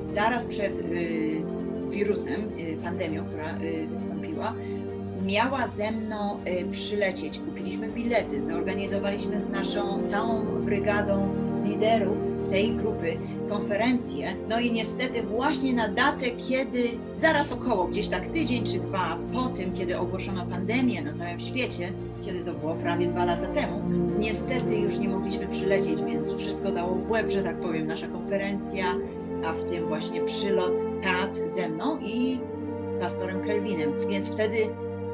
zaraz przed wirusem, pandemią, która wystąpiła, miała ze mną przylecieć. Kupiliśmy bilety, zorganizowaliśmy z naszą całą brygadą liderów tej grupy konferencję. No i niestety właśnie na datę, kiedy zaraz około, gdzieś tak tydzień czy dwa po tym, kiedy ogłoszono pandemię na całym świecie, kiedy to było prawie 2 lata temu, niestety już nie mogliśmy przylecieć, więc wszystko dało w łeb, że tak powiem, nasza konferencja, a w tym właśnie przylot Pat ze mną i z pastorem Kelvinem. Więc wtedy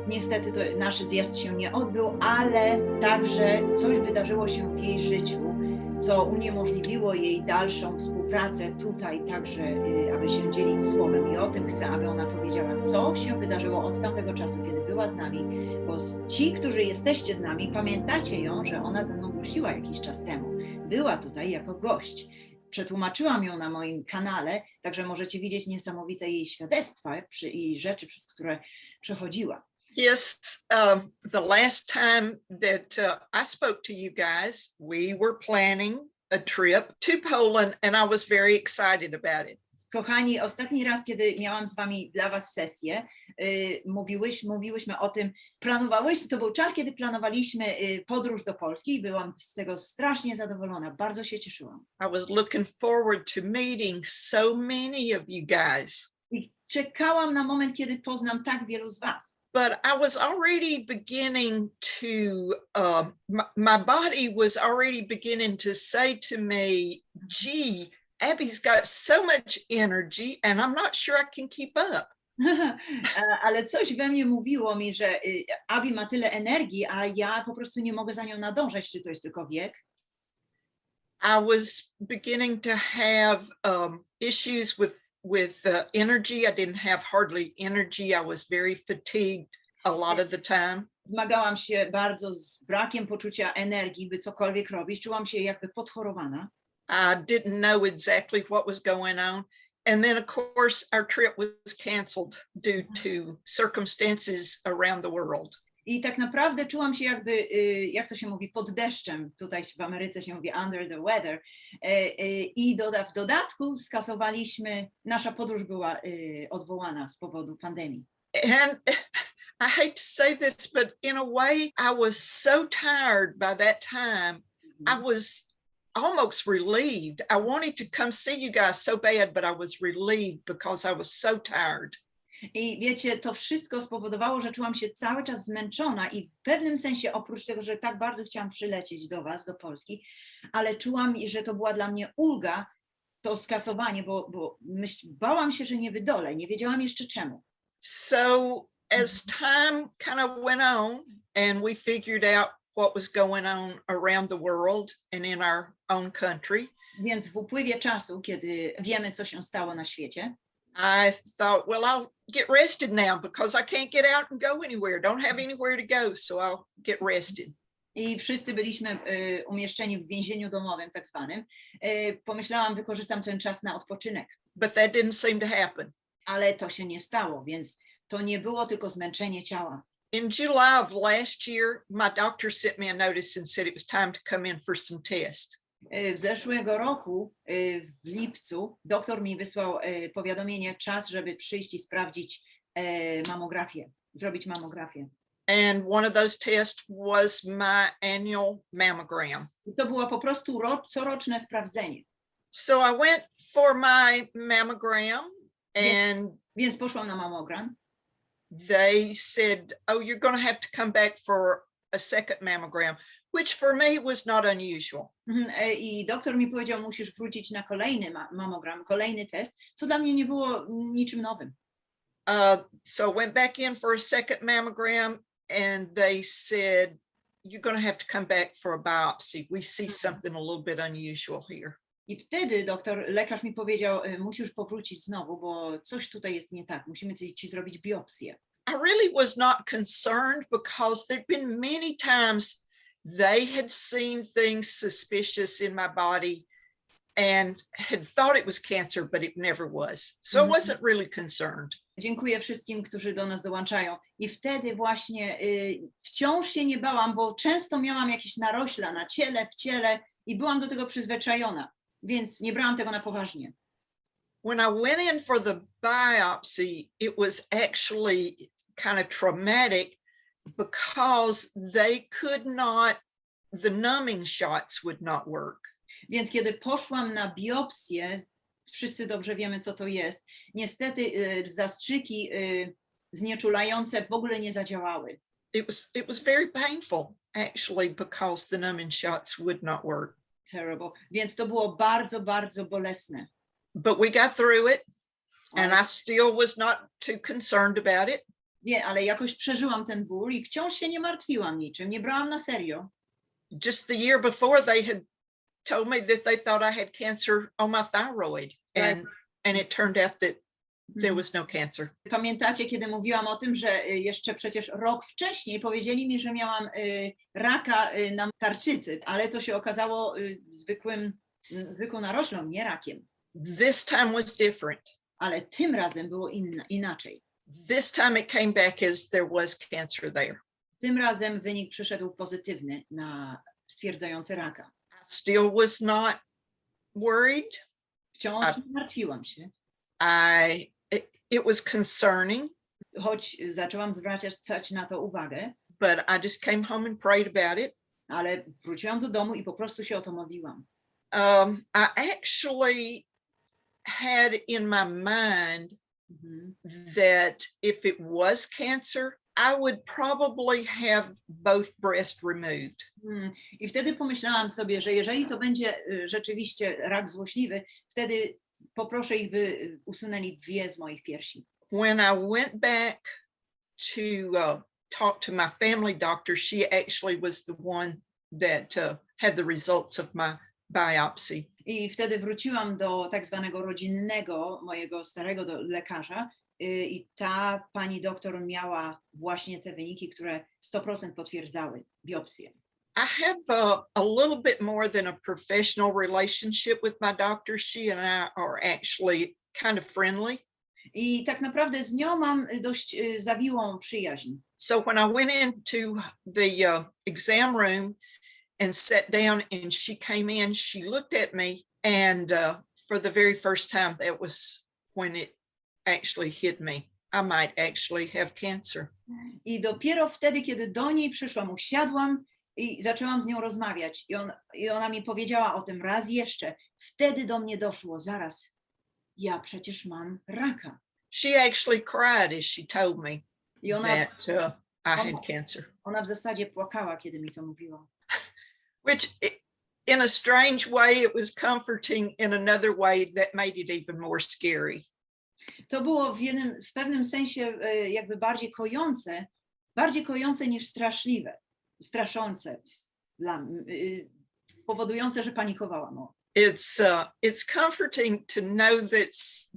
niestety to nasz zjazd się nie odbył, ale także coś wydarzyło się w jej życiu, co uniemożliwiło jej dalszą współpracę tutaj także, aby się dzielić słowem. I o tym chcę, aby ona powiedziała, co się wydarzyło od tamtego czasu, kiedy była z nami, bo ci, którzy jesteście z nami, pamiętacie ją, że ona ze mną głosiła jakiś czas temu. Była tutaj jako gość. Przetłumaczyłam ją na moim kanale, także możecie widzieć niesamowite jej świadectwa i rzeczy, przez które przechodziła. Yes, the last time that I spoke to you guys, we were planning a trip to Poland and I was very excited about it. Kochani, ostatni raz, kiedy miałam z wami dla was sesję, mówiłyśmy o tym, to był czas, kiedy planowaliśmy podróż do Polski i byłam z tego strasznie zadowolona, bardzo się cieszyłam. I was looking forward to meeting so many of you guys. I czekałam na moment, kiedy poznam tak wielu z was. But I was already beginning to, my body was already beginning to say to me, gee, Abby's got so much energy and I'm not sure I can keep up. Ale coś we mnie mówiło mi, że Abi ma tyle energii, a ja po prostu nie mogę za nią nadążać. Czy to jest tylko wiek? I was beginning to have issues with energy. I didn't have hardly energy. I was very fatigued a lot of the time. Zmagałam się bardzo z brakiem poczucia energii, by cokolwiek robić. Czułam się jakby podchorowana. I didn't know exactly what was going on. And then, of course, our trip was canceled due to circumstances around the world. I tak naprawdę czułam się jakby, jak to się mówi, pod deszczem. Tutaj w Ameryce się mówi under the weather. I w dodatku skasowaliśmy, nasza podróż była odwołana z powodu pandemii. And I hate to say this, but in a way, I was so tired by that time. I was almost relieved. I wanted to come see you guys so bad, but I was relieved because I was so tired. I wiecie, to wszystko spowodowało, że czułam się cały czas zmęczona i w pewnym sensie, oprócz tego, że tak bardzo chciałam przylecieć do was, do Polski, ale czułam, że to była dla mnie ulga, to skasowanie, bo bałam się, że nie wydolę, nie wiedziałam jeszcze czemu. So as time kind of went on and we figured out what was going on around the world and in our own country. Więc w upływie czasu, kiedy wiemy, co się stało na świecie, I thought, well, I'll get rested now because I can't get out and go anywhere. Don't have anywhere to go, so I'll get rested. I wszyscy byliśmy umieszczeni w więzieniu domowym, tak zwanym. Pomyślałam, wykorzystam ten czas na odpoczynek. But that didn't seem to happen. Ale to się nie stało, więc to nie było tylko zmęczenie ciała. In July of last year, my doctor sent me a notice and said it was time to come in for some tests. W zeszłego roku, w lipcu, doktor mi wysłał powiadomienie, czas, żeby przyjść i sprawdzić mamografię, zrobić mamografię. And one of those tests was my annual mammogram. I to było po prostu coroczne sprawdzenie. So I went for my mammogram and więc poszłam na mamogram. They said, oh, you're going to have to come back for a second mammogram, which for me was not unusual. I doktor mi powiedział, musisz wrócić na kolejny mamogram, kolejny test, co dla mnie nie było niczym nowym. So I went back in for a second mammogram and they said, you're going to have to come back for a biopsy. We see something a little bit unusual here. I wtedy lekarz mi powiedział, musisz powrócić znowu, bo coś tutaj jest nie tak, musimy ci zrobić biopsję. I really was not concerned because there'd been many times they had seen things suspicious in my body and had thought it was cancer, but it never was. So I wasn't really concerned. Dziękuję wszystkim, którzy do nas dołączają. I wtedy właśnie wciąż się nie bałam, bo często miałam jakieś narośla na ciele, w ciele i byłam do tego przyzwyczajona, więc nie brałam tego na poważnie. When I went in for the biopsy, it was actually kind of traumatic because the numbing shots would not work. Więc kiedy poszłam na biopsję, wszyscy dobrze wiemy, co to jest, niestety zastrzyki znieczulające w ogóle nie zadziałały. It was very painful, actually, because the numbing shots would not work. Terrible. Więc to było bardzo, bardzo bolesne. But we got through it, and I still was not too concerned about it. Nie, ale jakoś przeżyłam ten ból i wciąż się nie martwiłam niczym, nie brałam na serio. Just the year before, they had told me that they thought I had cancer on my thyroid, and it turned out that there was no cancer. Pamiętacie, kiedy mówiłam o tym, że jeszcze przecież rok wcześniej powiedzieli mi, że miałam raka na tarczycy, ale to się okazało zwykłą naroślą, nie rakiem. This time was different. Ale tym razem było inaczej. This time it came back as there was cancer there. Tym razem wynik przyszedł pozytywny stwierdzający raka. I still was not worried. Wciąż nie martwiłam się. It was concerning. Choć zaczęłam zwracać na to uwagę. But I just came home and prayed about it. Ale wróciłam do domu i po prostu się o to modliłam. I actually had in my mind that if it was cancer, I would probably have both breasts removed. I wtedy pomyślałam sobie, że jeżeli to będzie rzeczywiście rak złośliwy, wtedy poproszę ich, by usunęli 2 z moich piersi. When I went back to talk to my family doctor, she actually was the one that had the results of my biopsy. I wtedy wróciłam do tak zwanego rodzinnego, mojego starego lekarza i ta pani doktor miała właśnie te wyniki, które 100% potwierdzały biopsję. I have a little bit more than a professional relationship with my doctor. She and I are actually kind of friendly. I tak naprawdę z nią mam dość zawiłą przyjaźń. So when I went into the exam room and sat down and she came in, she looked at me, and for the very first time, that was when it actually hit me. I might actually have cancer. I dopiero wtedy, kiedy do niej przyszłam, usiadłam i zaczęłam z nią rozmawiać. I ona mi powiedziała o tym raz jeszcze. Wtedy do mnie doszło, zaraz, ja przecież mam raka. She actually cried as she told me I ona, that I had cancer. Ona w zasadzie płakała, kiedy mi to mówiła. Which, in a strange way, it was comforting. In another way, that made it even more scary. To było w pewnym sensie jakby bardziej kojące niż straszliwe, straszące, powodujące, że panikowałam. It's comforting to know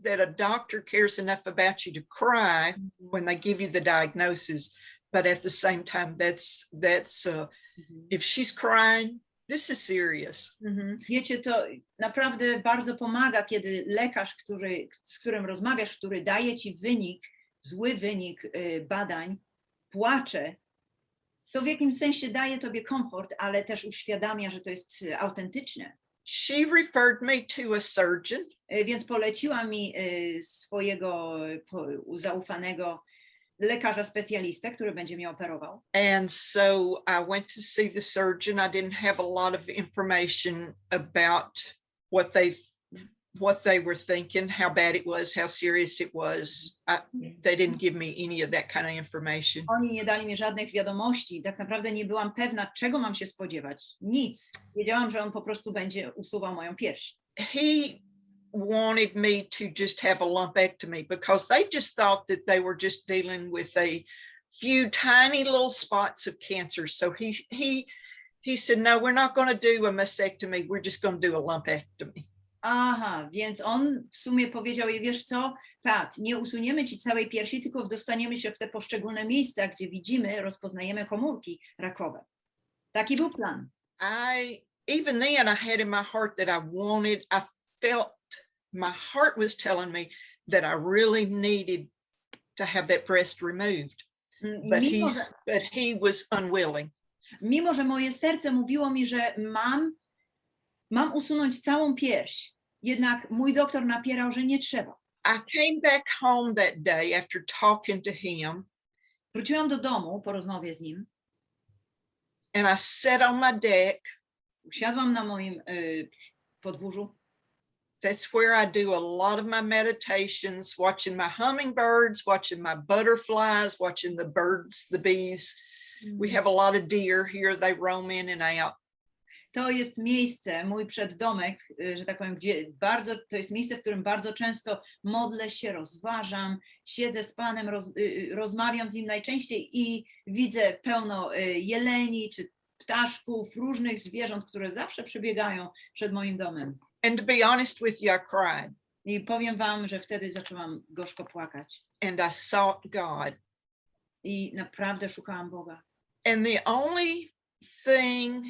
that a doctor cares enough about you to cry when they give you the diagnosis, but at the same time, if she's crying, this is serious. Wiecie, to naprawdę bardzo pomaga, kiedy lekarz, z którym rozmawiasz, który daje ci zły wynik badań, płacze, to w jakimś sensie daje tobie komfort, ale też uświadamia, że to jest autentyczne. She referred me to a surgeon. Więc poleciła mi swojego zaufanego lekarza specjalistę, który będzie mnie operował. And so I went to see the surgeon. I didn't have a lot of information about what they were thinking, how bad it was, how serious it was. They didn't give me any of that kind of information. Oni nie dali mi żadnych wiadomości. Tak naprawdę nie byłam pewna, czego mam się spodziewać. Nic. Wiedziałam, że on po prostu będzie usuwał moją pierś. He wanted me to just have a lumpectomy because they just thought that they were just dealing with a few tiny little spots of cancer. So he said, no, we're not going to do a mastectomy. We're just going to do a lumpectomy. Aha, więc on w sumie powiedział jej, wiesz co, Pat, nie usuniemy ci całej piersi, tylko dostaniemy się w te poszczególne miejsca, gdzie widzimy, rozpoznajemy komórki rakowe. Taki był plan. Even then I had in my heart that I felt my heart was telling me that I really needed to have that breast removed. But he was unwilling. Mimo że moje serce mówiło mi, że mam usunąć całą pierś, Jednak mój doktor napierał, że nie trzeba. I came back home that day after talking to him. Wróciłam do domu po rozmowie z nim. And I sat on my deck. Usiadłam na moim podwórzu. That's where I do a lot of my meditations, watching my hummingbirds, watching my butterflies, watching the birds, the bees. We have a lot of deer here. They roam in and out. To jest miejsce, mój przeddomek, że tak powiem, to jest miejsce, w którym bardzo często modlę się, rozważam, siedzę z Panem, rozmawiam z Nim najczęściej i widzę pełno jeleni czy ptaszków, różnych zwierząt, które zawsze przebiegają przed moim domem. And to be honest with you, I cried. I powiem wam, że wtedy zaczęłam gorzko płakać. And I sought God. I naprawdę szukałam Boga. And the only thing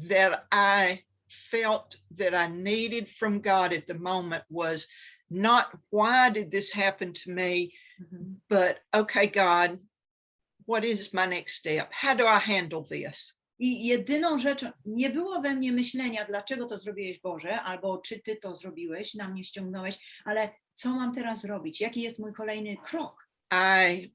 that I felt that I needed from God at the moment was not why did this happen to me, but okay, God, what is my next step? How do I handle this? I jedyną rzeczą, nie było we mnie myślenia, dlaczego to zrobiłeś, Boże, albo czy Ty to zrobiłeś, na mnie ściągnąłeś, ale co mam teraz robić? Jaki jest mój kolejny krok? I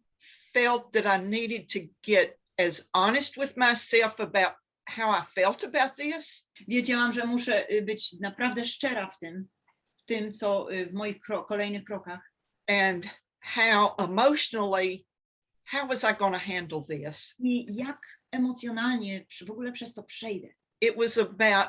felt that I needed to get as honest with myself about how I felt about this. Wiedziałam, że muszę być naprawdę szczera w tym, co w moich kolejnych krokach. And how emotionally, how was I going to handle this? I jak emocjonalnie w ogóle przez to przejdę. It was about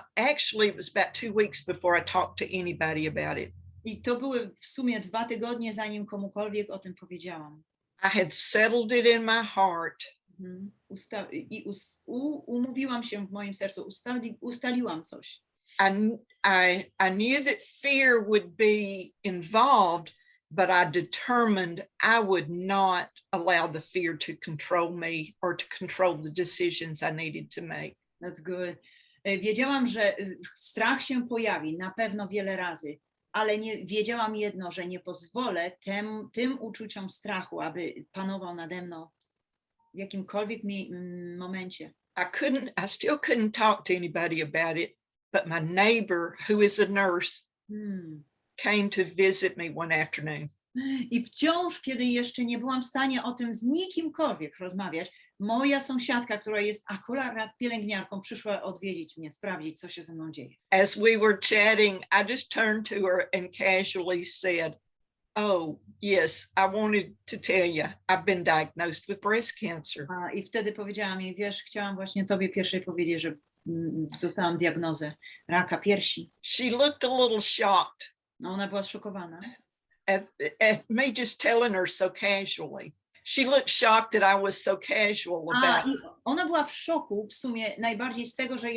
2 weeks before I talked to anybody about it. I to były w sumie 2 tygodnie, zanim komukolwiek o tym powiedziałam. I had settled it in my heart. Umówiłam się w moim sercu, ustaliłam coś. I knew that fear would be involved, but I determined I would not allow the fear to control me or to control the decisions I needed to make. That's good. Wiedziałam, że strach się pojawi na pewno wiele razy, ale wiedziałam jedno, że nie pozwolę tym uczuciom strachu, aby panował nade mną w jakimkolwiek momencie. I still couldn't talk to anybody about it, but my neighbor, who is a nurse, came to visit me one afternoon. I wciąż, kiedy jeszcze nie byłam w stanie o tym z nikimkolwiek rozmawiać, moja sąsiadka, która jest akurat pielęgniarką, przyszła odwiedzić mnie, sprawdzić, co się ze mną dzieje. As we were chatting, I just turned to her and casually said, "Oh, yes, I wanted to tell you, I've been diagnosed with breast cancer." I wtedy powiedziałam jej, wiesz, chciałam właśnie tobie pierwszej powiedzieć, że dostałam diagnozę raka piersi. She looked a little shocked. No, ona była zszokowana. At me just telling her so casually. She looked shocked that I was so casual about it. I ona była w szoku w sumie najbardziej z tego, że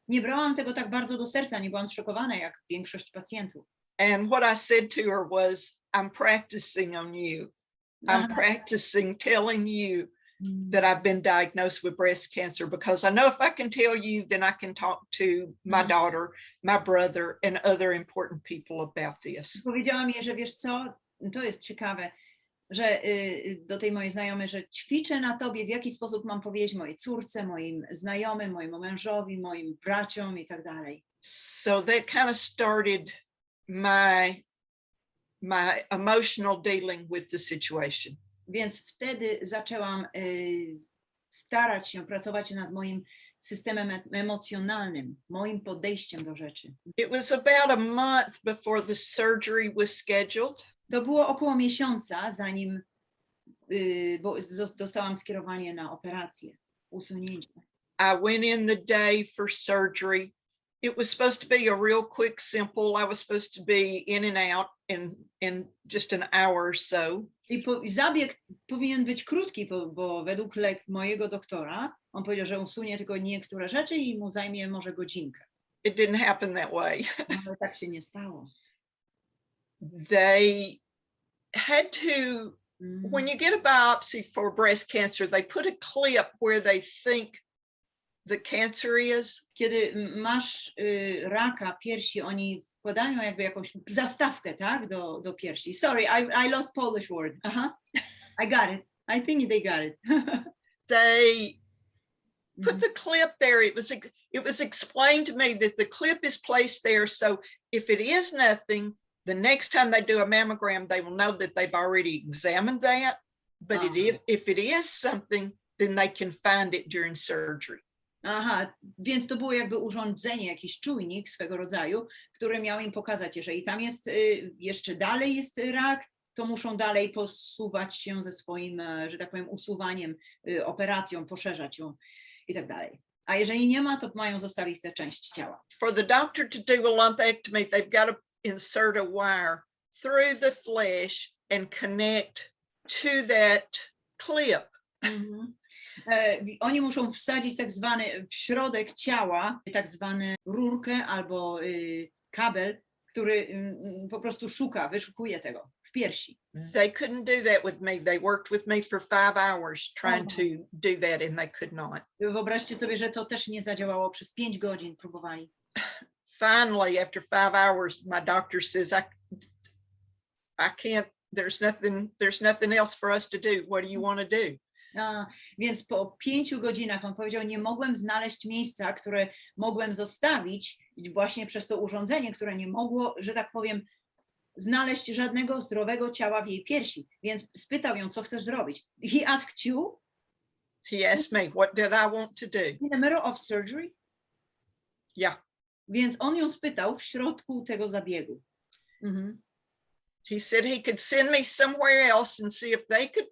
nie brałam tego tak bardzo do serca, nie byłam zszokowana jak większość pacjentów. And what I said to her was, I'm practicing on you. I'm practicing telling you that I've been diagnosed with breast cancer, because I know if I can tell you, then I can talk to my daughter, my brother, and other important people about this. Powiedziałam jej, że wiesz co, to jest ciekawe, że do tej mojej znajomej, że ćwiczę na tobie, w jaki sposób mam powiedzieć mojej córce, moim znajomym, mojemu mężowi, moim braciom i tak dalej. So that kind of started my emotional dealing with the situation. Więc wtedy zaczęłam starać się pracować nad moim systemem emocjonalnym, moim podejściem do rzeczy. It was about a month before the surgery was scheduled. To było około miesiąca, zanim bo dostałam skierowanie na operację, usunięcie. I went in the day for surgery. It was supposed to be a real quick, simple. I was supposed to be in and out in just an hour or so. I zabieg powinien być krótki, bo według mojego doktora, on powiedział, że usunie tylko niektóre rzeczy i mu zajmie może godzinkę. It didn't happen that way. Ale tak się nie stało. They had to, when you get a biopsy for breast cancer, they put a clip where they think the cancer is. Kiedy masz raka piersi, oni wkładają jakby jakąś zastawkę, tak, do piersi. Sorry, I lost Polish word. I got it. I think they got it. They put the clip there. It was explained to me that the clip is placed there, so if it is nothing, the next time they do a mammogram, they will know that they've already examined that. But if it is something, then they can find it during surgery. Aha, więc to było jakby urządzenie, jakiś czujnik swego rodzaju, który miał im pokazać, jeżeli tam jest, jeszcze dalej jest rak, to muszą dalej posuwać się ze swoim, że tak powiem, usuwaniem, operacją, poszerzać ją i tak dalej. A jeżeli nie ma, to mają zostawić tę część ciała. For the doctor to do a lumpectomy, they've got to insert a wire through the flesh and connect to that clip. Oni muszą wsadzić tak zwany w środek ciała, tak zwany rurkę albo kabel, który po prostu wyszukuje tego w piersi. They couldn't do that with me. They worked with me for 5 hours trying to do that and they could not. Wyobraźcie sobie, że to też nie zadziałało, przez 5 godzin próbowali. Finally, after 5 hours, my doctor says, I can't, there's nothing else for us to do. What do you want to do? Więc po 5 godzinach on powiedział, nie mogłem znaleźć miejsca, które mogłem zostawić właśnie przez to urządzenie, które nie mogło, że tak powiem, znaleźć żadnego zdrowego ciała w jej piersi. Więc spytał ją, co chcesz zrobić. He asked you? He asked me, what did I want to do? In the middle of surgery? Yeah. Więc on ją spytał w środku tego zabiegu. He said he could send me somewhere else and see if they could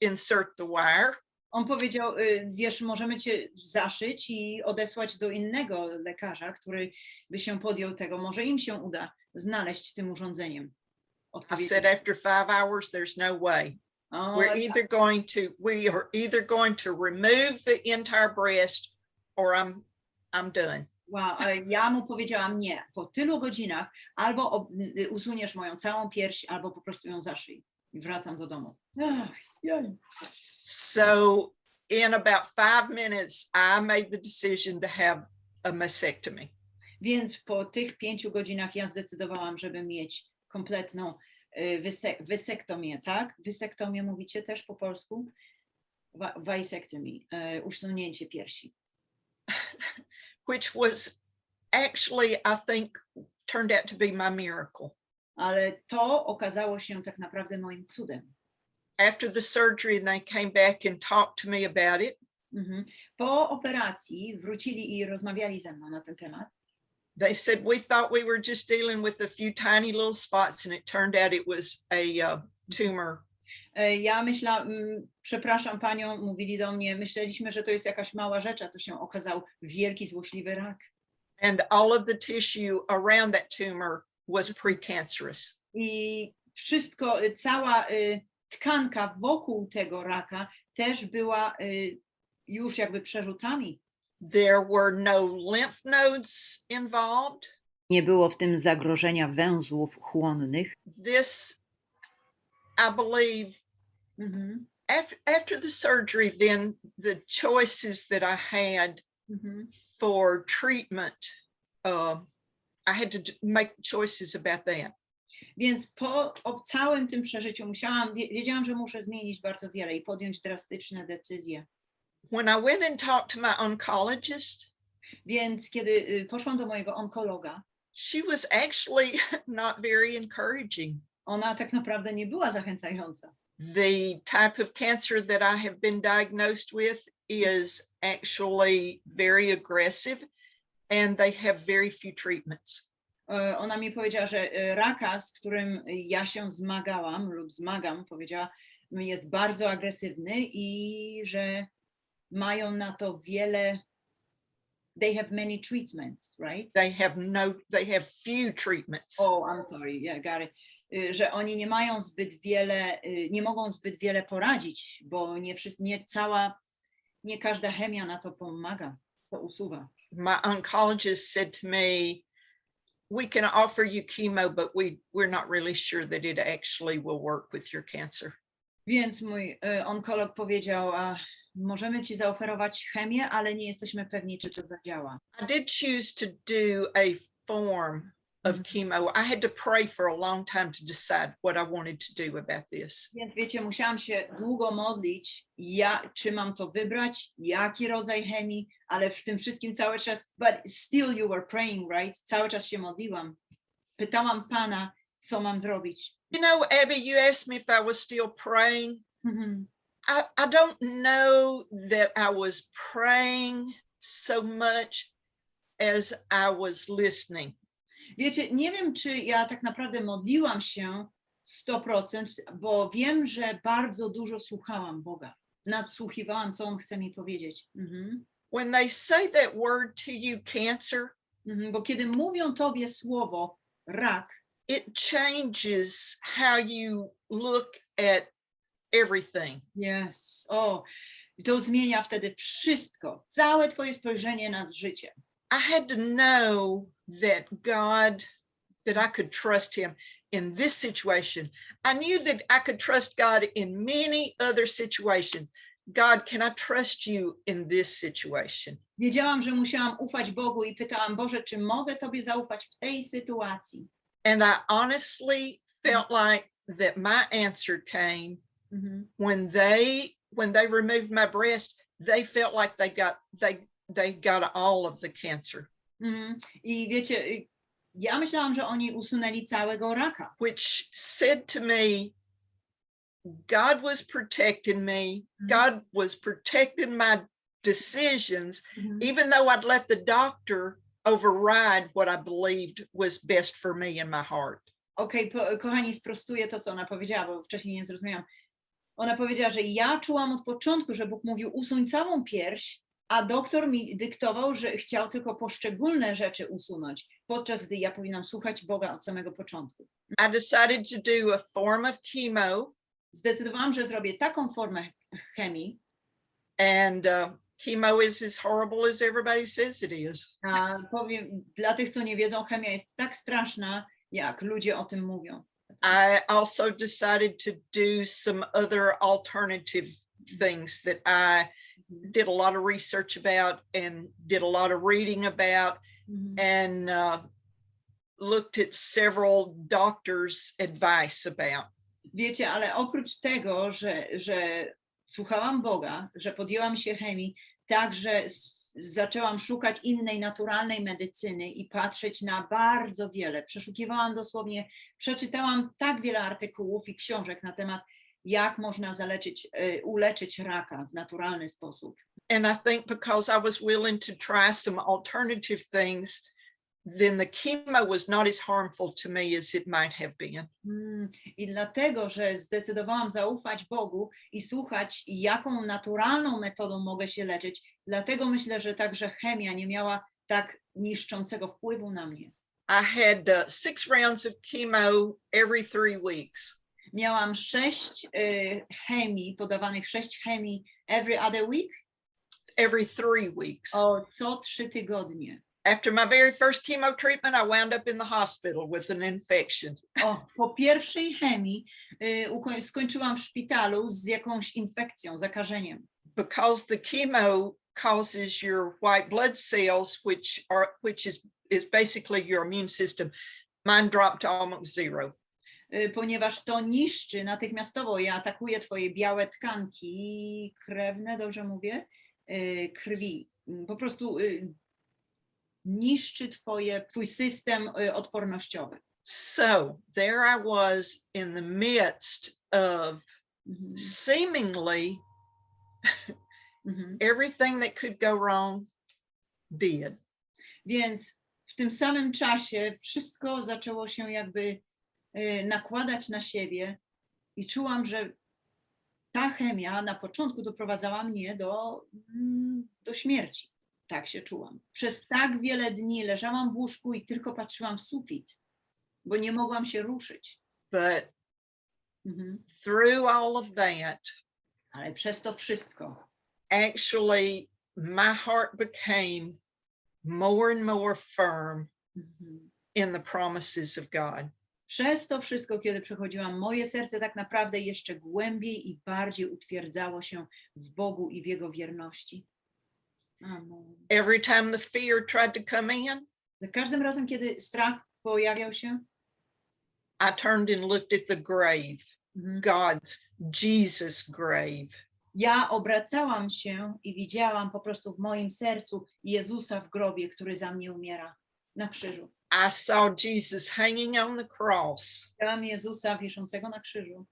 insert the wire. On powiedział, wiesz, możemy cię zaszyć i odesłać do innego lekarza, który by się podjął tego. Może im się uda znaleźć tym urządzeniem. I said after 5 hours, there's no way. We are either going to remove the entire breast or I'm done. Wow, ja mu powiedziałam nie. Po tylu godzinach albo usuniesz moją całą pierś, albo po prostu ją zaszyj. I wracam do domu. So in about 5 minutes, I made the decision to have a mastectomy. Więc po tych 5 godzinach ja zdecydowałam, żeby mieć kompletną wysektomię, tak? Wysektomię mówicie też po polsku? Vasectomy, usunięcie piersi. Which was actually, I think, turned out to be my miracle. Ale to okazało się tak naprawdę moim cudem. After the surgery, they came back and talked to me about it. Po operacji wrócili i rozmawiali ze mną na ten temat. They said, we thought we were just dealing with a few tiny little spots, and it turned out it was a tumor. Ja przepraszam panią, mówili do mnie, myśleliśmy, że to jest jakaś mała rzecz, a to się okazał wielki, złośliwy rak. And all of the tissue around that tumor was precancerous. I wszystko, cała tkanka wokół tego raka też była już jakby przerzutami. There were no lymph nodes involved. Nie było w tym zagrożenia węzłów chłonnych. This, I believe, after the surgery, then the choices that I had for treatment, I had to make choices about that. Więc po całym tym przeżyciu wiedziałam, że muszę zmienić bardzo wiele i podjąć drastyczne decyzje. When I went and talked to my oncologist, więc kiedy poszłam do mojego onkologa, she was actually not very encouraging. Ona tak naprawdę nie była zachęcająca. The type of cancer that I have been diagnosed with is actually very aggressive and they have very few treatments. Ona mi powiedziała, że raka, z którym ja się zmagałam lub zmagam, powiedziała, jest bardzo agresywny i że mają na to wiele. They have many treatments, right? They have few treatments. Oh, I'm sorry, yeah, got it. Że oni nie mają zbyt wiele, nie mogą zbyt wiele poradzić, bo nie każda chemia na to pomaga, to usuwa. My oncologist said to me, we can offer you chemo, but we're not really sure that it actually will work with your cancer. Więc mój onkolog powiedział, możemy ci zaoferować chemię, ale nie jesteśmy pewni, czy to zadziała. I did choose to do a form of chemo. I had to pray for a long time to decide what I wanted to do about this. Więc wiecie, musiałam się długo modlić, czy mam to wybrać, jaki rodzaj chemii, ale w tym wszystkim cały czas, but still you were praying, right? Cały czas się modliłam. Pytałam Pana, co mam zrobić. You know, Abby, you asked me if I was still praying. I don't know that I was praying so much as I was listening. Wiecie, nie wiem, czy ja tak naprawdę modliłam się 100%, bo wiem, że bardzo dużo słuchałam Boga. Nadsłuchiwałam, co On chce mi powiedzieć. When they say that word to you, cancer, Bo kiedy mówią Tobie słowo rak, it changes how you look at everything. yes, to zmienia wtedy wszystko, całe Twoje spojrzenie na życie. I had to know that I could trust him in this situation. I knew that I could trust God in many other situations. God, can I trust you in this situation? Wiedziałam, że musiałam ufać Bogu i pytałam, Boże, czy mogę Tobie zaufać w tej sytuacji? And I honestly felt like that my answer came when they removed my breast. They felt like they got all of the cancer. I wiecie, ja myślałam, że oni usunęli całego raka. Which said to me, God was protecting me. God was protecting my decisions, even though I'd let the doctor override what I believed was best for me in my heart. Kochani, sprostuję to, co ona powiedziała, bo wcześniej nie zrozumiałam. Ona powiedziała, że ja czułam od początku, że Bóg mówił, usuń całą pierś, a doktor mi dyktował, że chciał tylko poszczególne rzeczy usunąć, podczas gdy ja powinnam słuchać Boga od samego początku. I decided to do a form of chemo. Zdecydowałam, że zrobię taką formę chemii. And chemo is as horrible as everybody says it is. A powiem, dla tych, co nie wiedzą, chemia jest tak straszna, jak ludzie o tym mówią. I also decided to do some other alternative things that I did a lot of research about and did a lot of reading about and looked at several doctors' advice about. Wiecie, ale oprócz tego, że słuchałam Boga, że podjęłam się chemii, także zaczęłam szukać innej naturalnej medycyny i patrzeć na bardzo wiele. Przeszukiwałam dosłownie, przeczytałam tak wiele artykułów i książek na temat, jak można uleczyć raka w naturalny sposób. And I think because I was willing to try some alternative things, then the chemo was not as harmful to me as it might have been. I dlatego, że zdecydowałam zaufać Bogu i słuchać, jaką naturalną metodą mogę się leczyć, dlatego myślę, że także chemia nie miała tak niszczącego wpływu na mnie. I had 6 rounds of chemo every 3 weeks. Miałam 6 chemii, podawanych 6 chemii every other week? Every 3 weeks. Co 3 tygodnie. After my very first chemo treatment, I wound up in the hospital with an infection. Po pierwszej chemii skończyłam w szpitalu z jakąś infekcją, zakażeniem. Because the chemo causes your white blood cells, which is basically your immune system. Mine dropped to almost zero. Ponieważ to niszczy natychmiastowo i atakuje twoje białe tkanki krewne, dobrze mówię? Krwi. Po prostu niszczy twój system odpornościowy. So there I was in the midst of seemingly everything that could go wrong did. Więc w tym samym czasie wszystko zaczęło się jakby nakładać na siebie i czułam, że ta chemia na początku doprowadzała mnie do śmierci. Tak się czułam. Przez tak wiele dni leżałam w łóżku i tylko patrzyłam w sufit, bo nie mogłam się ruszyć. But through all of that, ale przez to wszystko, actually my heart became more and more firm in the promises of God. Przez to wszystko, kiedy przechodziłam, moje serce tak naprawdę jeszcze głębiej i bardziej utwierdzało się w Bogu i w Jego wierności. Amen. Every time the fear tried to come in, za każdym razem, kiedy strach pojawiał się? I turned and looked at the grave, God's, Jesus' grave. Ja obracałam się i widziałam po prostu w moim sercu Jezusa w grobie, który za mnie umiera na krzyżu. I saw Jesus hanging on the cross. Widziałam Jezusa wiszącego na krzyżu.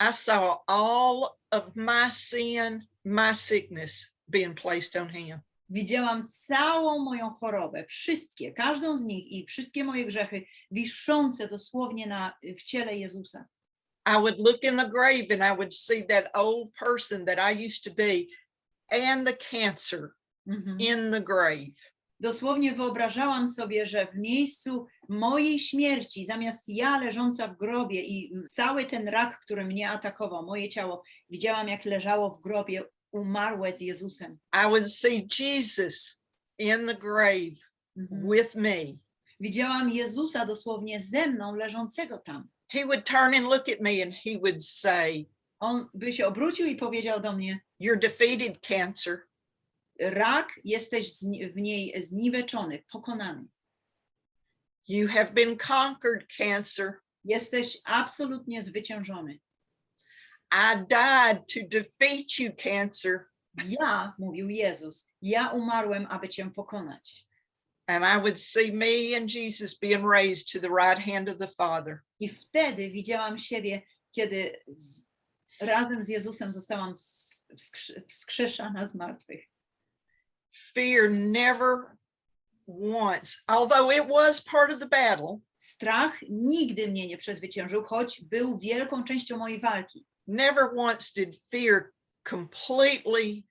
I saw all of my sin, my sickness being placed on him. Widziałam całą moją chorobę, wszystkie, każdą z nich i wszystkie moje grzechy wiszące dosłownie w ciele Jezusa. I would look in the grave and I would see that old person that I used to be and the cancer in the grave. Dosłownie wyobrażałam sobie, że w miejscu mojej śmierci, zamiast ja leżąca w grobie i cały ten rak, który mnie atakował, moje ciało, widziałam, jak leżało w grobie umarłe z Jezusem. I would see Jesus in the grave with me. Widziałam Jezusa dosłownie ze mną, leżącego tam. He would turn and look at me and he would say, On by się obrócił i powiedział do mnie: "You're defeated, cancer. Rak, jesteś w niej zniweczony, pokonany. You have been conquered, cancer. Jesteś absolutnie zwyciężony. I died to defeat you, cancer." Ja, mówił Jezus, ja umarłem, aby cię pokonać. And I would see me and Jesus being raised to the right hand of the Father. I wtedy widziałam siebie, kiedy razem z Jezusem zostałam wskrzeszana z martwych. Fear never once, although it was part of the battle, Strach nigdy mnie nie przezwyciężył, choć był wielką częścią mojej walki. never once did fear completely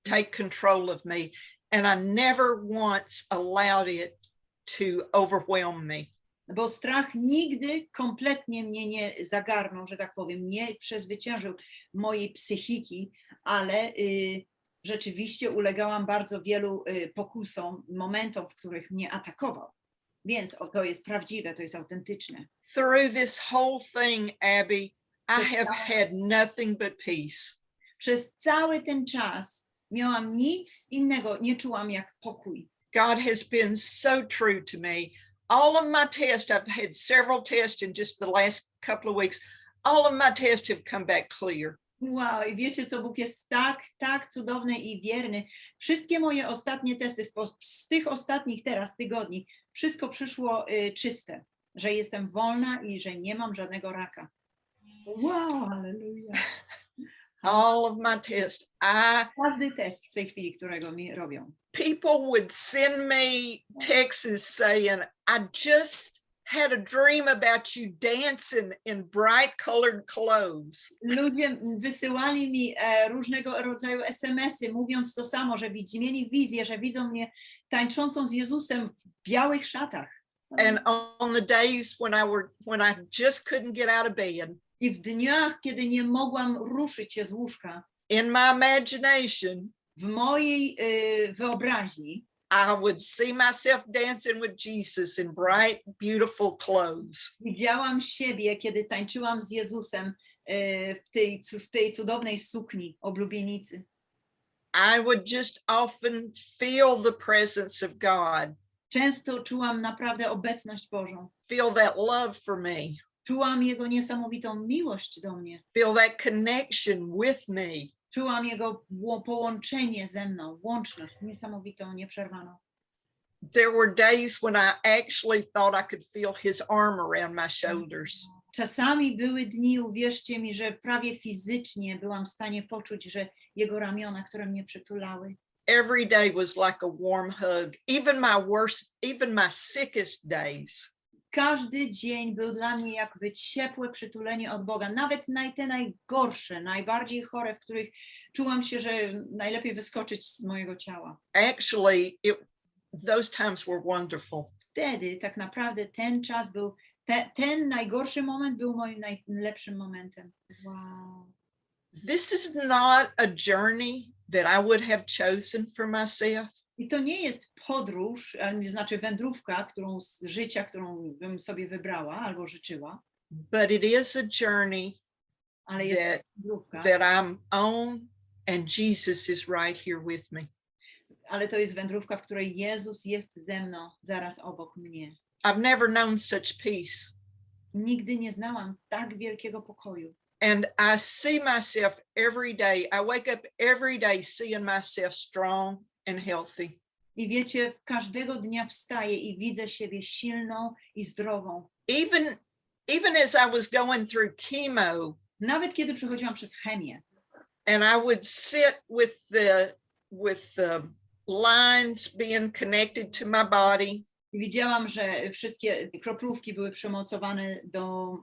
take control of me, and I never once allowed it to overwhelm me. Bo strach nigdy kompletnie mnie nie zagarnął, że tak powiem, nie przezwyciężył mojej psychiki, ale rzeczywiście ulegałam bardzo wielu pokusom, momentom, w których mnie atakował. Więc to jest prawdziwe, to jest autentyczne. Through this whole thing, Abby, I have had nothing but peace. Przez cały ten czas miałam nic innego, nie czułam jak pokój. God has been so true to me. All of my tests, I've had several tests in just the last couple of weeks. All of my tests have come back clear. Wow, i wiecie co, Bóg jest tak cudowny i wierny. Wszystkie moje ostatnie testy, z tych ostatnich teraz tygodni, wszystko przyszło czyste, że jestem wolna i że nie mam żadnego raka. Wow, hallelujah. All of my tests. Każdy test w tej chwili, którego mi robią. People would send me texts saying, "I just had a dream about you dancing in bright colored clothes." Ludzie wysyłali mi różnego rodzaju SMS-y, mówiąc to samo, że mieli wizję, że widzą mnie tańczącą z Jezusem w białych szatach. And on the days when I just couldn't get out of bed, I w dniach, kiedy nie mogłam ruszyć się z łóżka, in my imagination, w mojej wyobraźni, I would see myself dancing with Jesus in bright, beautiful clothes. widziałam siebie, kiedy tańczyłam z Jezusem w tej cudownej sukni oblubienicy. I would just often feel the presence of God, Często czułam naprawdę obecność Bożą. feel that love for me, Czułam Jego niesamowitą miłość do mnie. feel that connection with me. Czułam Jego połączenie ze mną, łączność niesamowitą, nieprzerwaną. There were days when I actually thought I could feel his arm around my shoulders. Czasami były dni, uwierzcie mi, że prawie fizycznie byłam w stanie poczuć, że Jego ramiona, które mnie przytulały. Every day was like a warm hug, even my sickest days. Każdy dzień był dla mnie jakby ciepłe przytulenie od Boga, nawet te najgorsze, najbardziej chore, w których czułam się, że najlepiej wyskoczyć z mojego ciała. Actually, those times were wonderful. Wtedy tak naprawdę ten czas był, ten najgorszy moment był moim najlepszym momentem. Wow. This is not a journey that I would have chosen for myself. I to nie jest podróż, znaczy wędrówka, z życia, którą bym sobie wybrała albo życzyła. But it is a journey Ale jest wędrówka, that I'm on, and Jesus is right here with me. ale to jest wędrówka, w której Jezus jest ze mną, zaraz obok mnie. I've never known such peace. Nigdy nie znałam tak wielkiego pokoju. And I see myself every day. I wake up every day seeing myself strong and healthy. I wiecie, każdego dnia wstaję i widzę siebie silną i zdrową. Even as I was going through chemo, Nawet kiedy przechodziłam przez chemię. and I would sit with the lines being connected to my body. Widziałam, że wszystkie kroplówki były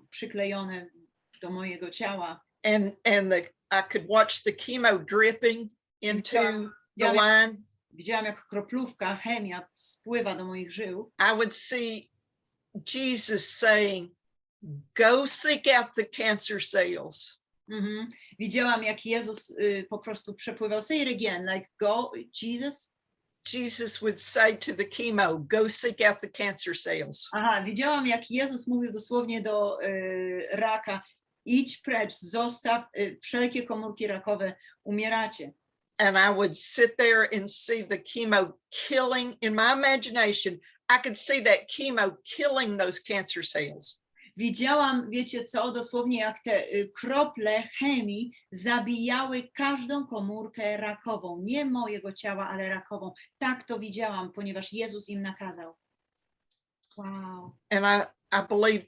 przyklejone do mojego ciała. And I could watch the chemo dripping into the line. Widziałam, jak kroplówka, chemia spływa do moich żył. I would see Jesus saying, go seek out the cancer cells. Widziałam, jak Jezus po prostu przepływał. Say it again, like go, Jesus. Jesus would say to the chemo, go seek out the cancer cells. Aha, widziałam, jak Jezus mówił dosłownie do raka, idź precz, zostaw wszelkie komórki rakowe, umieracie. And I would sit there and see the chemo killing, in my imagination, I could see that chemo killing those cancer cells. Widziałam, wiecie co, dosłownie jak te krople chemii zabijały każdą komórkę rakową. Nie mojego ciała, ale rakową. Tak to widziałam, ponieważ Jezus im nakazał. Wow. And I believe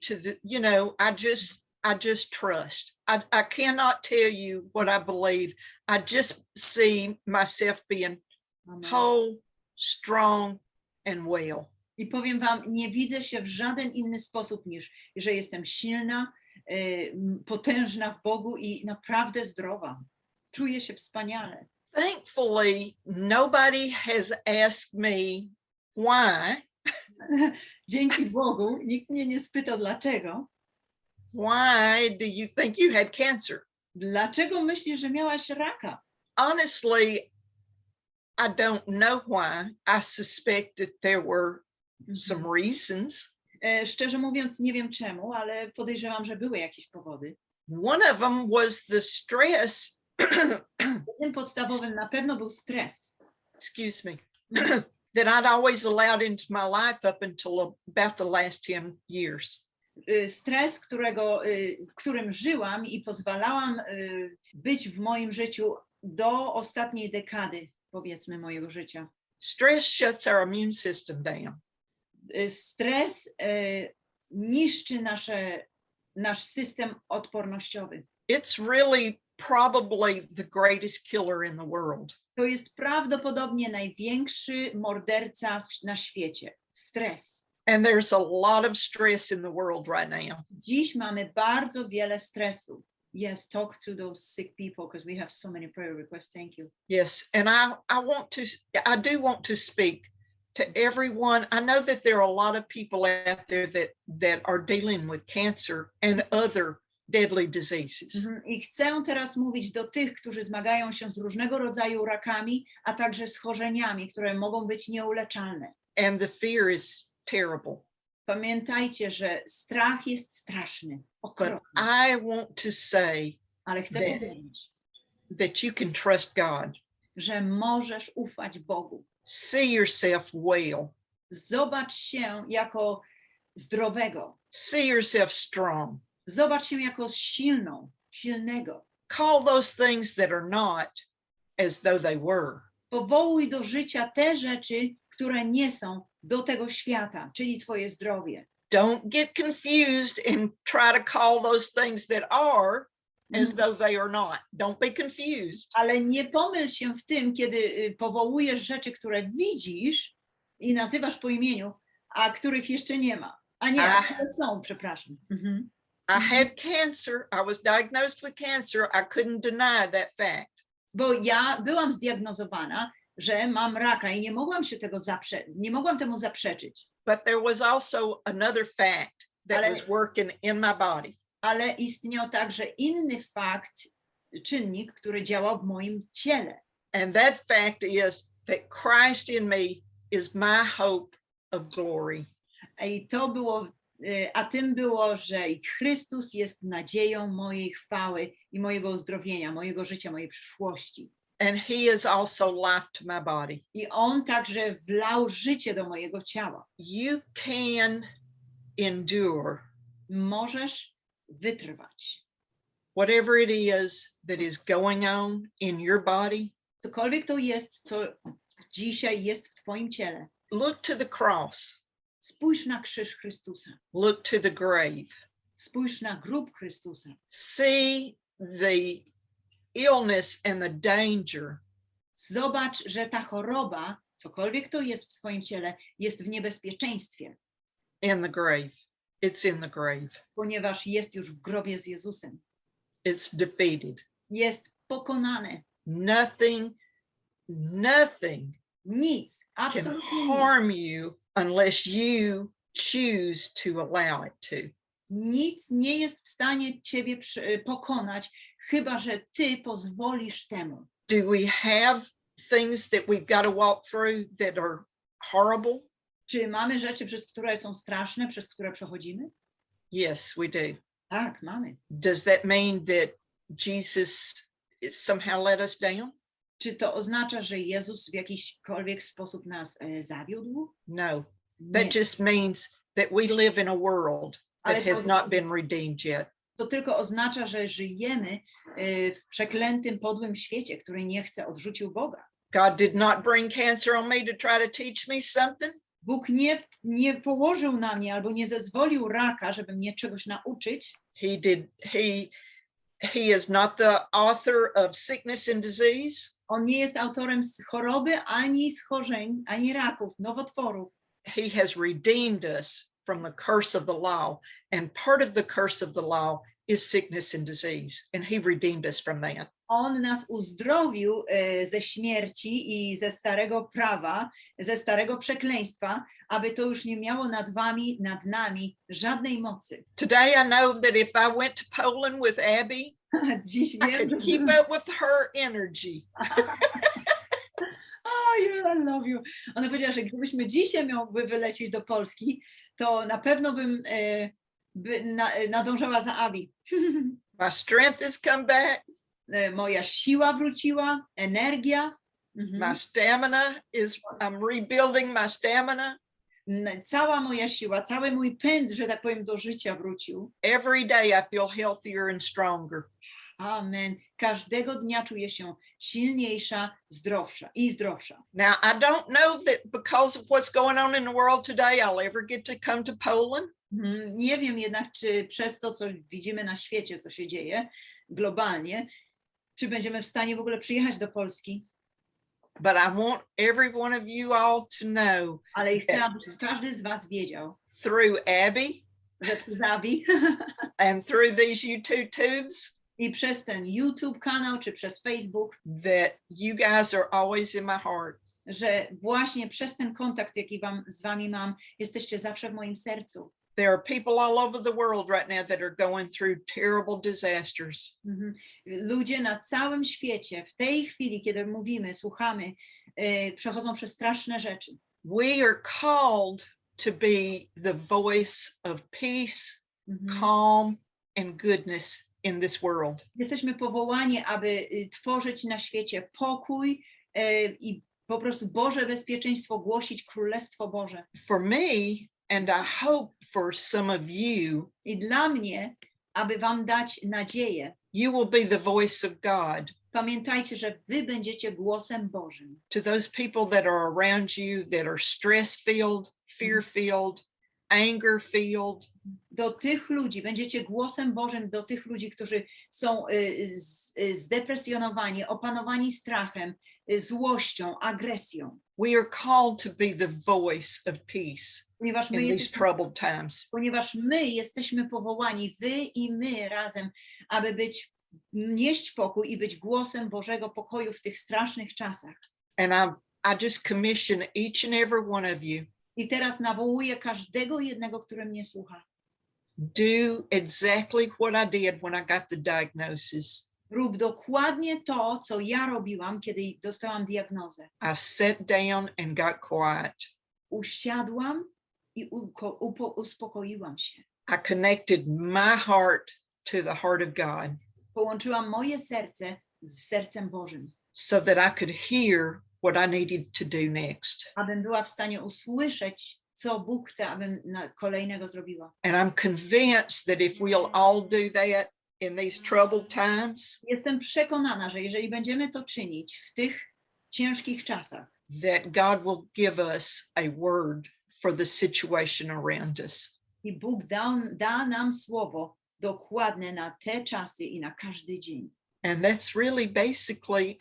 I just trust. I cannot tell you what I believe. I just see myself being whole, strong, and well. I powiem wam, nie widzę się w żaden inny sposób niż, że jestem silna, potężna w Bogu i naprawdę zdrowa. Czuję się wspaniale. Thankfully, nobody has asked me why. Dzięki Bogu nikt mnie nie spytał dlaczego. Why do you think you had cancer? Dlaczego myślisz, że miałaś raka? Honestly, I don't know why. I suspect that there were some reasons. Szczerze mówiąc, nie wiem czemu, ale podejrzewam, że były jakieś powody. One of them was the stress. Tym podstawowym na pewno był stres. Excuse me. That I'd always allowed into my life up until about the last 10 years. Stres, w którym żyłam i pozwalałam być w moim życiu do ostatniej dekady, powiedzmy, mojego życia. Stress shuts our immune system down. Stres niszczy nasz system odpornościowy. It's really probably the greatest killer in the world. To jest prawdopodobnie największy morderca na świecie. Stres. And there's a lot of stress in the world right now. Dziś mamy bardzo wiele stresu. Yes, talk to those sick people because we have so many prayer requests. Thank you. Yes, and I do want to speak to everyone. I know that there are a lot of people out there that are dealing with cancer and other deadly diseases. I chcę teraz mówić do tych, którzy zmagają się z różnego rodzaju rakami, a także schorzeniami, które mogą być nieuleczalne. And the fear is terrible. Pamiętajcie, że strach jest straszny, okropny. But I want to say Ale chcę powiedzieć, that you can trust God. że możesz ufać Bogu. See yourself well. Zobacz się jako zdrowego. See yourself strong. Zobacz się jako silnego. Call those things that are not as though they were. Powołuj do życia te rzeczy, które nie są, do tego świata, czyli twoje zdrowie. Don't get confused and try to call those things that are as though they are not. Don't be confused. Ale nie pomyl się w tym, kiedy powołujesz rzeczy, które widzisz i nazywasz po imieniu, a których jeszcze nie ma. A nie, które są, przepraszam. I had cancer. I was diagnosed with cancer. I couldn't deny that fact. Bo ja byłam zdiagnozowana, że mam raka i nie mogłam temu zaprzeczyć. But there was also another fact that was working in my body. Ale istniał także inny czynnik, który działał w moim ciele. And that fact is that Christ in me is my hope of glory. A tym było, że Chrystus jest nadzieją mojej chwały i mojego uzdrowienia, mojego życia, mojej przyszłości. And he is also life to my body. I on także wlał życie do mojego ciała. You can endure możesz wytrwać. whatever it is that is going on in your body. Cokolwiek to jest, co dzisiaj jest w twoim ciele. Look to the cross. Spójrz na krzyż Chrystusa. Look to the grave. Spójrz na grób Chrystusa. See the illness and the danger. Zobacz, że ta choroba, cokolwiek to jest w swoim ciele, jest w niebezpieczeństwie. In the grave. It's in the grave. Ponieważ jest już w grobie z Jezusem. It's defeated. Jest pokonane. Nothing Nic, can absolutnie harm you unless you choose to allow it to. nic nie jest w stanie ciebie pokonać, chyba że ty pozwolisz temu. Do we have things that we've got to walk through that are horrible? Czy mamy rzeczy, przez które są straszne, przez które przechodzimy? Yes, we do. Tak, mamy. Does that mean that Jesus somehow let us down? Czy to oznacza, że Jezus w jakikolwiek sposób nas zawiódł? No. Nie. That just means that we live in a world that Ale has not been redeemed yet. to tylko oznacza, że żyjemy w przeklętym, podłym świecie, który nie chce, odrzucił Boga. God did not bring cancer on me to try to teach me something. Bóg nie położył na mnie albo nie zezwolił raka, żeby mnie czegoś nauczyć. He is not the author of sickness and disease. On nie jest autorem choroby, ani schorzeń, ani raków, nowotworów. He has redeemed us from the curse of the law. And part of the curse of the law is sickness and disease. And he redeemed us from that. On nas uzdrowił ze śmierci i ze starego prawa, ze starego przekleństwa, aby to już nie miało nad nami żadnej mocy. Today I know that if I went to Poland with Abby, Dziś I wiem, could że... keep up with her energy. Oh, I love you. Ona powiedziała, że gdybyśmy dzisiaj miały wylecieć do Polski, to na pewno bym nadążała za Abi. My strength has come back. Moja siła wróciła, energia. My stamina I'm rebuilding my stamina. Cała moja siła, cały mój pęd, że tak powiem, do życia wrócił. Every day I feel healthier and stronger. Amen. Każdego dnia czuję się silniejsza, zdrowsza. Now, I don't know that because of what's going on in the world today, I'll ever get to come to Poland. Nie wiem jednak, czy przez to, co widzimy na świecie, co się dzieje globalnie, czy będziemy w stanie w ogóle przyjechać do Polski. But I want every one of you all to know. Ale chcę, aby każdy z was wiedział. Through Abby. Że przez Abi. And through these YouTube tubes. I przez ten YouTube kanał, czy przez Facebook. That you guys are always in my heart. Że właśnie przez ten kontakt, jaki z wami mam, jesteście zawsze w moim sercu. There are people all over the world right now that are going through terrible disasters. Ludzie na całym świecie w tej chwili, kiedy mówimy, słuchamy, przechodzą przez straszne rzeczy. We are called to be the voice of peace, calm and goodness in this world. Jesteśmy powołani, aby tworzyć na świecie pokój i po prostu Boże bezpieczeństwo, głosić Królestwo Boże. For me, and I hope for some of you, i dla mnie, aby wam dać nadzieję, you will be the voice of God. Pamiętajcie, że wy będziecie głosem Bożym. To those people that are around you that are stress-filled, fear-filled, anger-filled. Do tych ludzi, będziecie głosem Bożym do tych ludzi, którzy są zdepresjonowani, opanowani strachem, złością, agresją. We are called to be the voice of peace in these troubled times. Ponieważ my jesteśmy powołani, wy i my razem, aby nieść pokój i być głosem Bożego pokoju w tych strasznych czasach. And I just commission each and every one of you. I teraz nawołuję każdego jednego, który mnie słucha. Do exactly what I did when I got the diagnosis. Rób dokładnie to, co ja robiłam, kiedy dostałam diagnozę. I sat down and got quiet. Usiadłam i uspokoiłam się. I connected my heart to the heart of God. Połączyłam moje serce z sercem Bożym. So that I could hear what I needed to do next. Abym była w stanie usłyszeć, co Bóg chce, abym kolejnego zrobiła. And I'm convinced that if we'll all do that in these troubled times, Jestem przekonana, że jeżeli będziemy to czynić w tych ciężkich czasach, that God will give us a word for the situation around us. i Bóg da nam słowo dokładne na te czasy i na każdy dzień. And that's really basically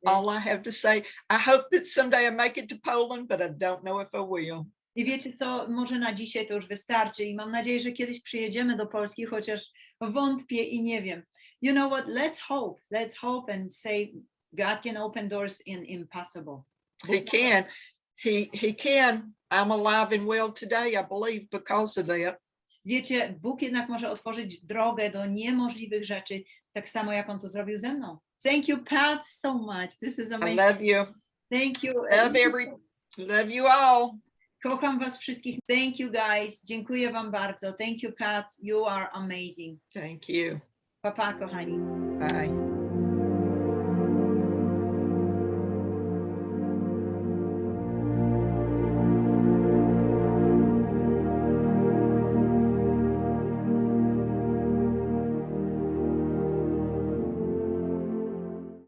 all I have to say. I hope that someday I make it to Poland, but I don't know if I will. I wiecie co, może na dzisiaj to już wystarczy i mam nadzieję, że kiedyś przyjedziemy do Polski, chociaż wątpię i nie wiem. You know what, let's hope and say God can open doors in impossible. He can. He can. I'm alive and well today, I believe, because of that. Wiecie, Bóg jednak może otworzyć drogę do niemożliwych rzeczy, tak samo jak On to zrobił ze mną. Thank you, Pat, so much. This is I amazing. love you. Thank you. Love you all. Kocham was wszystkich. Thank you, guys. Dziękuję wam bardzo. Thank you, Pat. You are amazing. Thank you. Pa, pa, kochani. Bye.